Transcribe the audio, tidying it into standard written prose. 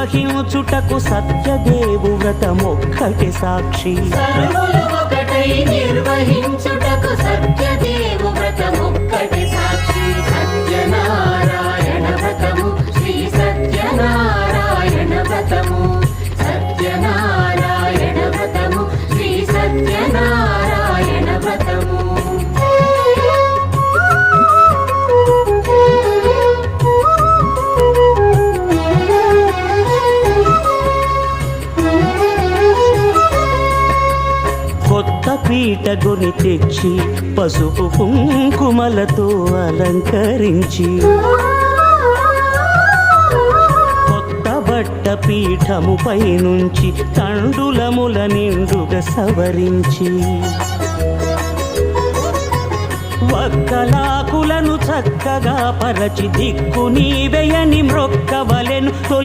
నిర్వహించుటకు సత్యదేవు వ్రతమొక్కటి సాక్షి. సర్వులు ఒకటై నిర్వహించుటకు సత్యదేవు వ్రతమొక్కటి సాక్షి. సత్యనారాయణ వ్రతము శ్రీ సత్యనారాయణ వ్రతము. సత్యనారాయణ వ్రతము శ్రీ సత్యనారాయణ వ్రతము. కొత్త పీటగుని తెచ్చి పసుపు కుంకుమలతో అలంకరించి, కొత్త బట్ట పీఠముపై నుంచి తండులముల నిండుగా సవరించి, వక్కలాకులను చక్కగా పరచి దిక్కు నీవెయని మ్రొక్కవలెను.